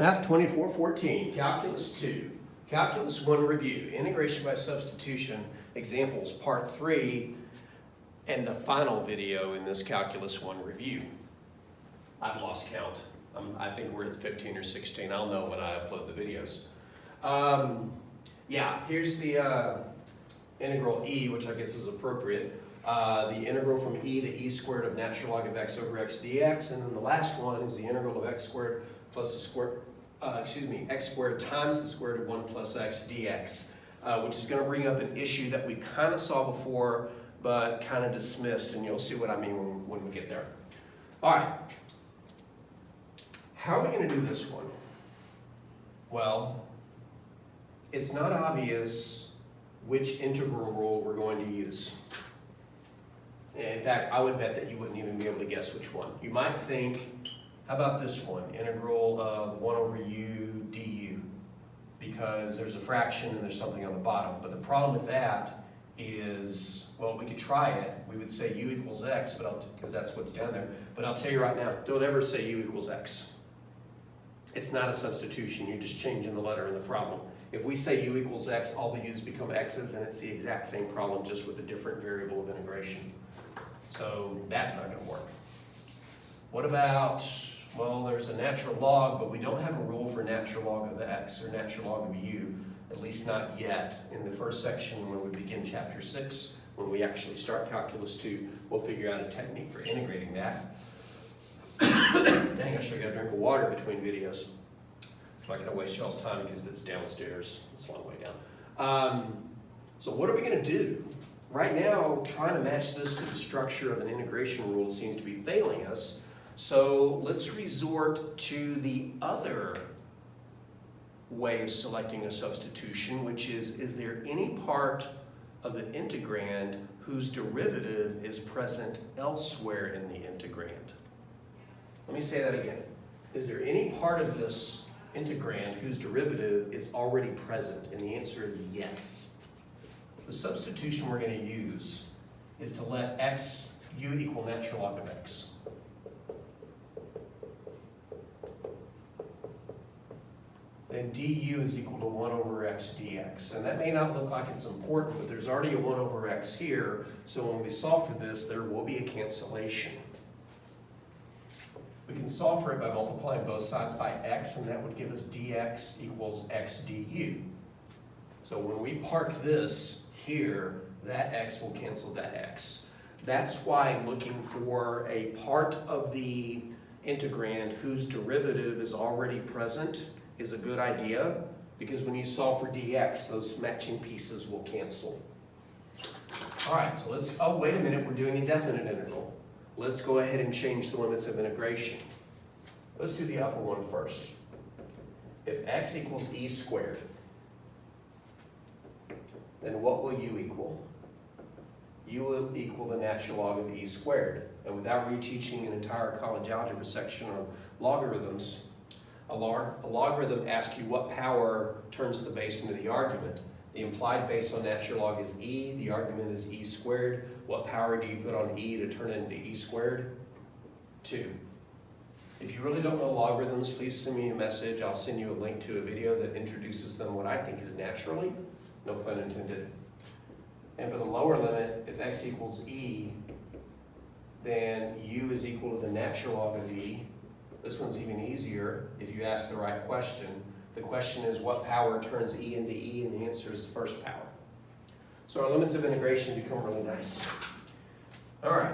Math 2414, Calculus 2, Calculus 1 review, integration by substitution, examples part 3, and the final video in this Calculus 1 review. I've lost count. I think we're at 15 or 16. I'll know when I upload the videos. Here's the integral e, which I guess is appropriate. The integral from e to e squared of natural log of x over x dx, and then the last one is the integral of x squared plus the square, x squared times the square root of 1 plus x dx, which is going to bring up an issue that we kind of saw before, but kind of dismissed, and you'll see what I mean when we get there. All right, how are we going to do this one? Well, it's not obvious which integral rule we're going to use. In fact, I would bet that you wouldn't even be able to guess which one. You might think, how about this one, integral of 1 over u du, because there's a fraction and there's something on the bottom. But the problem with that is, well, we could try it. We would say u equals x, because that's what's down there. But I'll tell you right now, don't ever say u equals x. It's not a substitution. You're just changing the letter in the problem. If we say u equals x, all the u's become x's, and it's the exact same problem, just with a different variable of integration. So that's not going to work. What about, well, there's a natural log, but we don't have a rule for natural log of x or natural log of u, at least not yet. In the first section, when we begin chapter 6, when we actually start calculus 2, we'll figure out a technique for integrating that. Dang, I should have got a drink of water between videos. So I can waste y'all's time because it's downstairs. It's a long way down. So what are we going to do? Right now, trying to match this to the structure of an integration rule seems to be failing us. So let's resort to the other way of selecting a substitution, which is there any part of the integrand whose derivative is present elsewhere in the integrand? Let me say that again. Is there any part of this integrand whose derivative is already present? And the answer is yes. The substitution we're going to use is to let u equal natural log of x. Then du is equal to 1 over x dx. And that may not look like it's important, but there's already a 1 over x here, so when we solve for this, there will be a cancellation. We can solve for it by multiplying both sides by x, and that would give us dx equals x du. So when we park this here, that x will cancel that x. That's why looking for a part of the integrand whose derivative is already present is a good idea, because when you solve for dx, those matching pieces will cancel. All right, so oh, wait a minute, we're doing a definite integral. Let's go ahead and change the limits of integration. Let's do the upper one first. If x equals e squared, then what will u equal? U will equal the natural log of e squared. And without reteaching an entire college algebra section on logarithms, a logarithm asks you what power turns the base into the argument. The implied base on natural log is e, the argument is e squared. What power do you put on e to turn it into e squared? 2. If you really don't know logarithms, please send me a message. I'll send you a link to a video that introduces them what I think is naturally. No pun intended. And for the lower limit, if x equals e, then u is equal to the natural log of e. This one's even easier if you ask the right question. The question is, what power turns e into e? And the answer is the first power. So our limits of integration become really nice. All right,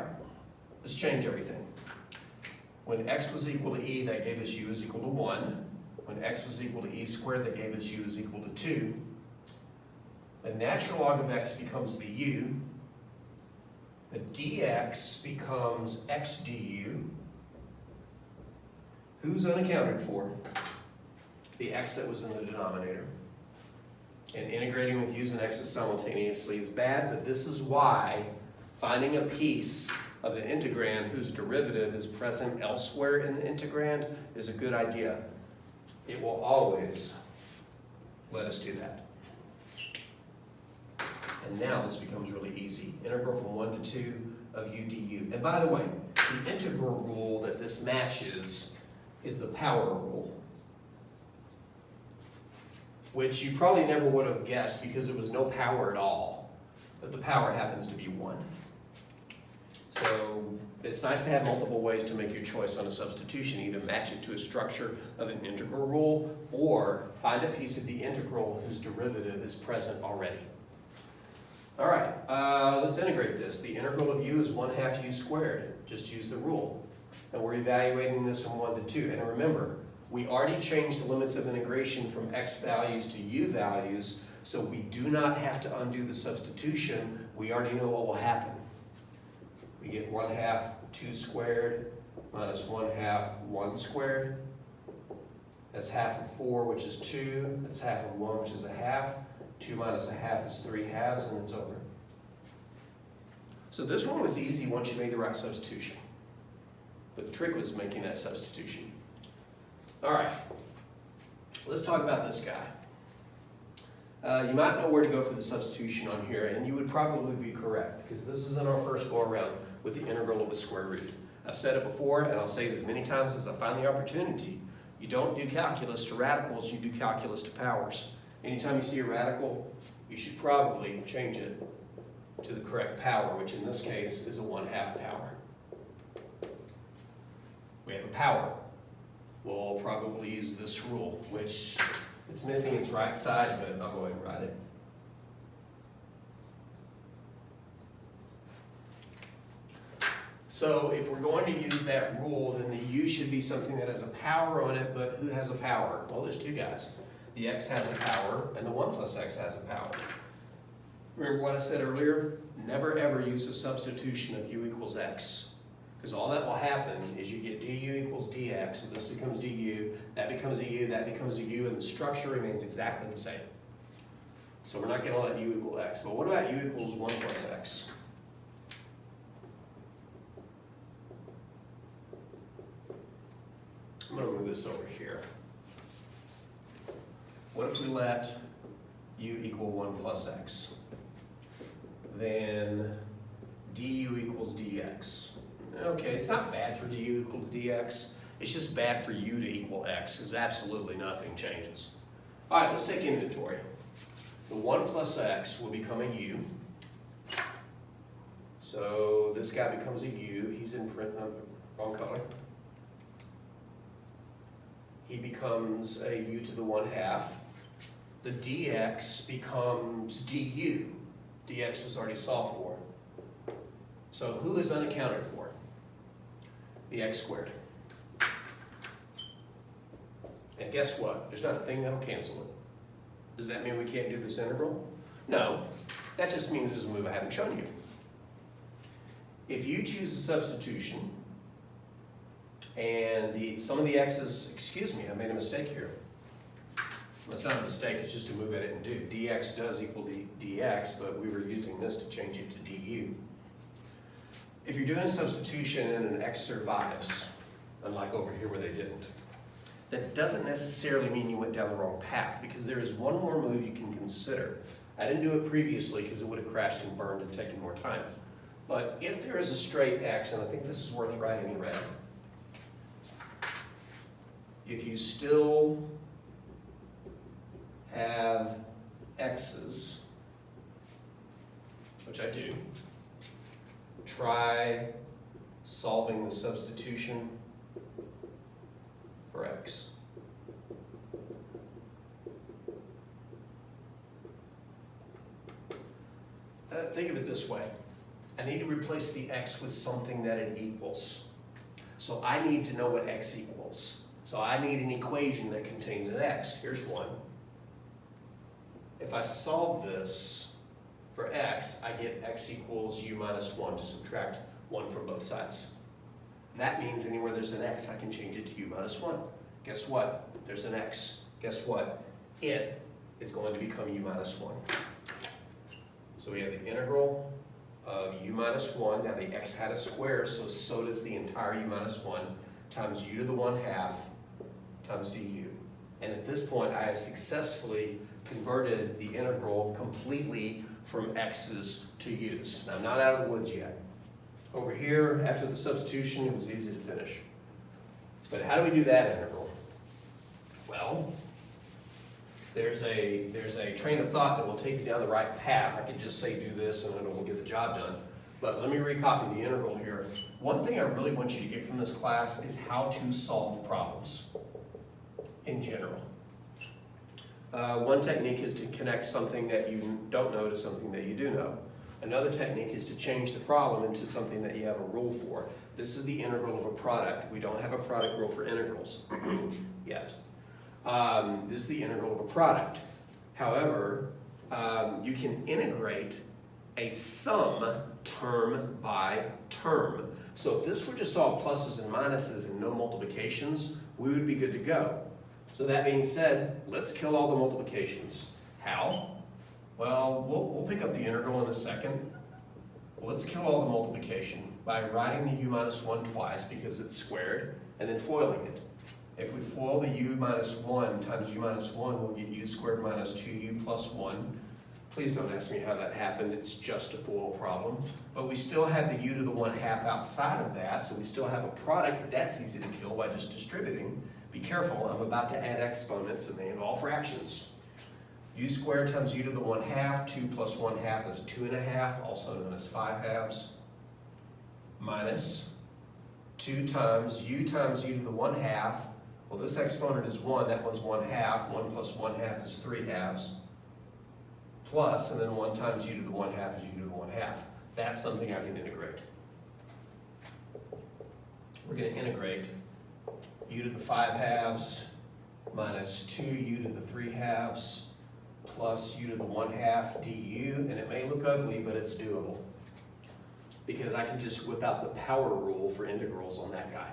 let's change everything. When x was equal to e, that gave us u is equal to 1. When x was equal to e squared, that gave us u is equal to 2. The natural log of x becomes the u. The dx becomes x du. Who's unaccounted for? The x that was in the denominator. And integrating with u's and x's simultaneously is bad, but this is why finding a piece of the integrand whose derivative is present elsewhere in the integrand is a good idea. It will always let us do that. And now this becomes really easy. Integral from 1 to 2 of u du. And by the way, the integral rule that this matches is the power rule. which you probably never would have guessed because there was no power at all, but the power happens to be 1. So it's nice to have multiple ways to make your choice on a substitution. Either match it to a structure of an integral rule or find a piece of the integral whose derivative is present already. All right, let's integrate this. The integral of u is 1/2 u squared. Just use the rule. And we're evaluating this from 1 to 2. And remember, we already changed the limits of integration from x values to u values, so we do not have to undo the substitution. We already know what will happen. We get 1/2 2 squared minus 1/2 1 squared. That's half of 4, which is 2. That's half of 1, which is 1/2. 2 minus 1/2 is 3/2, and it's over. So this one was easy once you made the right substitution. But the trick was making that substitution. All right, let's talk about this guy. You might know where to go for the substitution on here, and you would probably be correct, because this isn't our first go around with the integral of a square root. I've said it before, and I'll say it as many times as I find the opportunity. You don't do calculus to radicals, you do calculus to powers. Anytime you see a radical, you should probably change it to the correct power, which in this case is a 1/2 power. We have a power. We'll probably use this rule, which it's missing its right side, but I'll go ahead and write it. So if we're going to use that rule, then the u should be something that has a power on it, but who has a power? Well, there's two guys. The x has a power, and the 1 plus x has a power. Remember what I said earlier? Never ever use a substitution of u equals x. Because all that will happen is you get du equals dx, so this becomes du, that becomes a u, that becomes a u, and the structure remains exactly the same. So we're not going to let u equal x. But what about u equals 1 plus x? I'm going to move this over here. What if we let u equal 1 plus x? Then du equals dx. Okay, it's not bad for du equal to dx. It's just bad for u to equal x, because absolutely nothing changes. All right, let's take inventory. The 1 plus x will become a u. So this guy becomes a u. He's in print, wrong color. He becomes a u to the 1/2. The dx becomes du. dx was already solved for. So who is unaccounted for? The x squared. And guess what? There's not a thing that'll cancel it. Does that mean we can't do this integral? No. That just means there's a move I haven't shown you. If you choose a substitution, and some of the x's, excuse me, I made a mistake here. It's not a mistake, it's just a move I didn't do. dx does equal dx, but we were using this to change it to du. If you're doing a substitution and an x survives, unlike over here where they didn't, that doesn't necessarily mean you went down the wrong path, because there is one more move you can consider. I didn't do it previously because it would have crashed and burned and taken more time. But if there is a straight x, and I think this is worth writing in red, if you still have x's, which I do, try solving the substitution for x. Think of it this way. I need to replace the x with something that it equals. So I need to know what x equals. So I need an equation that contains an x. Here's one. If I solve this for x, I get x equals u minus 1 to subtract 1 from both sides. That means anywhere there's an x, I can change it to u minus 1. Guess what? There's an x. Guess what? It is going to become u minus 1. So we have the integral of u minus 1. Now the x had a square, so does the entire u minus 1 times u to the 1/2 times du. And at this point, I have successfully converted the integral completely from x's to u's. Now I'm not out of the woods yet. Over here, after the substitution, it was easy to finish. But how do we do that integral? Well, there's a train of thought that will take you down the right path. I could just say do this and it will get the job done. But let me recopy the integral here. One thing I really want you to get from this class is how to solve problems in general. One technique is to connect something that you don't know to something that you do know. Another technique is to change the problem into something that you have a rule for. This is the integral of a product. We don't have a product rule for integrals yet. This is the integral of a product. However, you can integrate a sum term by term. So if this were just all pluses and minuses and no multiplications, we would be good to go. So that being said, let's kill all the multiplications. How? Well, we'll pick up the integral in a second. Let's kill all the multiplication by writing the u minus 1 twice because it's squared, and then foiling it. If we FOIL the u minus 1 times u minus 1, we'll get u squared minus 2u plus 1. Please don't ask me how that happened, it's just a FOIL problem. But we still have the u to the 1/2 outside of that, so we still have a product, but that's easy to kill by just distributing. Be careful, I'm about to add exponents and they involve fractions. U squared times u to the 1/2, 2 plus 1/2 is 2.5, also known as 5/2, minus 2 times u to the 1/2. Well, this exponent is 1, that one's 1/2, 1 plus 1/2 is 3/2, plus, and then 1 times u to the 1/2 is u to the 1/2. That's something I can integrate. We're going to integrate u to the 5/2 minus 2u to the 3/2 plus u to the 1/2 du, and it may look ugly, but it's doable. Because I can just whip out the power rule for integrals on that guy.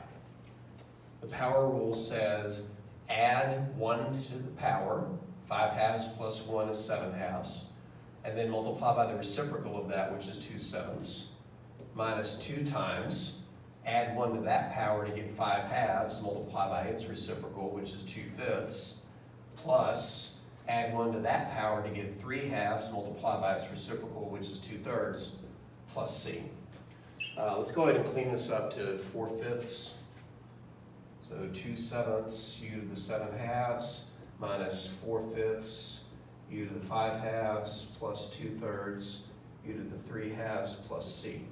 The power rule says add 1 to the power, 5/2 plus 1 is 7/2, and then multiply by the reciprocal of that, which is 2/7, minus 2 times, add 1 to that power to get 5/2, multiply by its reciprocal, which is 2/5, plus add 1 to that power to get 3/2, multiply by its reciprocal, which is 2/3, plus c. Let's go ahead and clean this up to 4/5. So 2/7 u to the 7/2 minus 4/5 u to the 5/2 plus 2/3 u to the 3/2 plus c.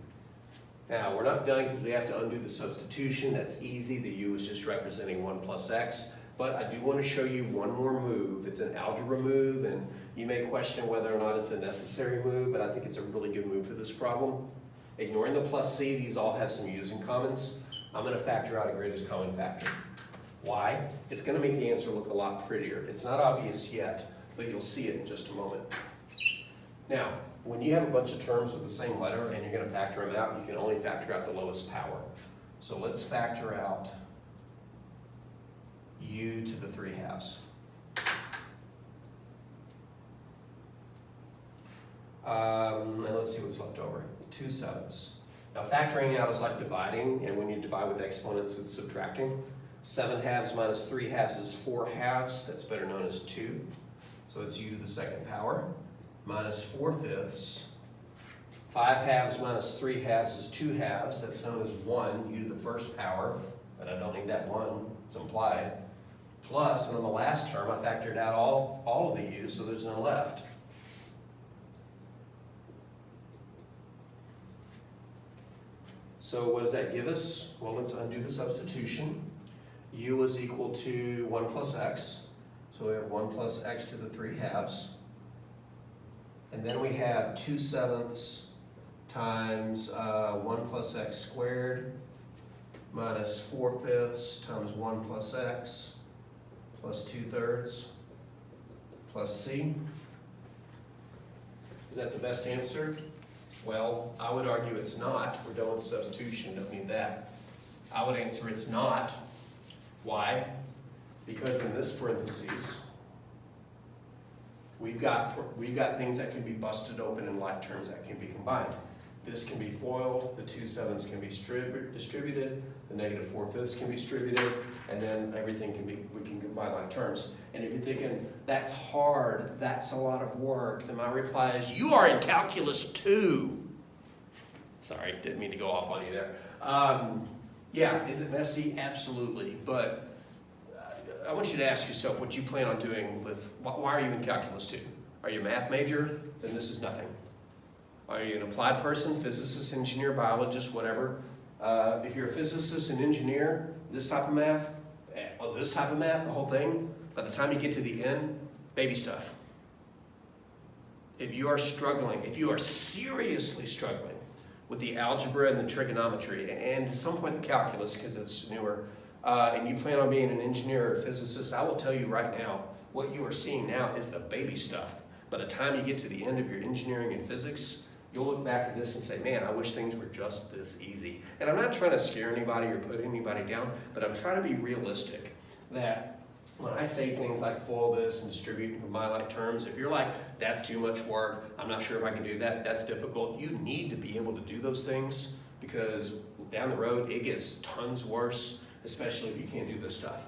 Now, we're not done because we have to undo the substitution. That's easy. The u is just representing 1 plus x. But I do want to show you one more move. It's an algebra move, and you may question whether or not it's a necessary move, but I think it's a really good move for this problem. Ignoring the plus c, these all have some u's in commons. I'm going to factor out a greatest common factor. Why? It's going to make the answer look a lot prettier. It's not obvious yet, but you'll see it in just a moment. Now, when you have a bunch of terms with the same letter and you're going to factor them out, you can only factor out the lowest power. So let's factor out u to the 3/2. And let's see what's left over. 2/7. Now factoring out is like dividing, and when you divide with exponents, it's subtracting. 7/2 minus 3/2 is 4/2. That's better known as 2. So it's u to the 2nd power minus 4/5. 5/2 minus 3/2 is 2/2. That's known as 1, u to the 1st power, but I don't need that 1. It's implied. Plus, and on the last term, I factored out all of the u's, so there's none left. So what does that give us? Well, let's undo the substitution. U is equal to 1 plus x. So we have 1 plus x to the 3/2. And then we have 2/7 times 1 plus x squared minus 4/5 times 1 plus x plus 2/3 plus c. Is that the best answer? Well, I would argue it's not. We're done with substitution, don't need that. I would answer it's not. Why? Because in this parentheses, we've got things that can be busted open and like terms that can be combined. This can be FOILed, the 2/7 can be distributed, the negative 4/5 can be distributed, and then everything can be, we can combine like terms. And if you're thinking, that's hard, that's a lot of work, then my reply is, you are in calculus 2. Sorry, didn't mean to go off on you there. Yeah, is it messy? Absolutely. But I want you to ask yourself what you plan on doing with, why are you in Calculus 2? Are you a math major? Then this is nothing. Are you an applied person, physicist, engineer, biologist, whatever? If you're a physicist and engineer, this type of math, the whole thing, by the time you get to the end, baby stuff. If you are struggling, if you are seriously struggling with the algebra and the trigonometry, and to some point the calculus, because it's newer, and you plan on being an engineer or a physicist, I will tell you right now, what you are seeing now is the baby stuff. By the time you get to the end of your engineering and physics, you'll look back at this and say, man, I wish things were just this easy. And I'm not trying to scare anybody or put anybody down, but I'm trying to be realistic that when I say things like FOIL this and distribute and combine like terms, if you're like, that's too much work, I'm not sure if I can do that, that's difficult, you need to be able to do those things, because down the road it gets tons worse, especially if you can't do this stuff.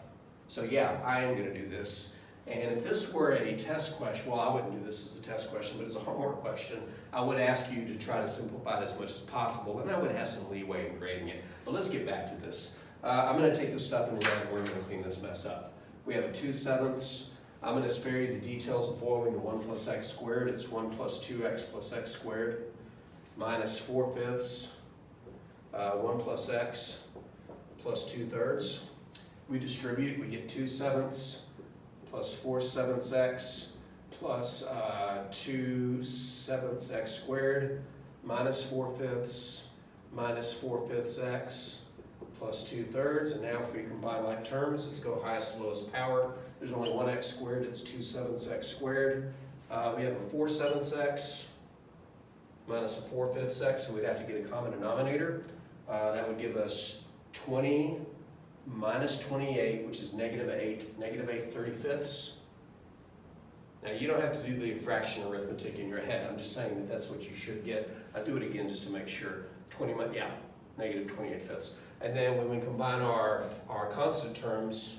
So yeah, I am going to do this. And if this were a test question, well, I wouldn't do this as a test question, but as a homework question, I would ask you to try to simplify it as much as possible, and I would have some leeway in grading it. But let's get back to this. I'm going to take this stuff and we're going to clean this mess up. We have a 2/7. I'm going to spare you the details of foiling the 1 plus x squared. It's 1 plus 2x plus x squared minus 4/5, 1 plus x plus 2/3. We distribute, we get 2/7 plus 4/7 x plus 2/7 x squared minus 4/5 minus 4/5 x plus 2/3. And now if we combine like terms, let's go highest to lowest power. There's only 1x squared, it's 2/7 x squared. We have a 4/7 x minus a 4/5 x, so we'd have to get a common denominator. That would give us 20 minus 28, which is -8, -8 35ths. Now you don't have to do the fraction arithmetic in your head, I'm just saying that that's what you should get. I'll do it again just to make sure. -28 fifths. And then when we combine our constant terms,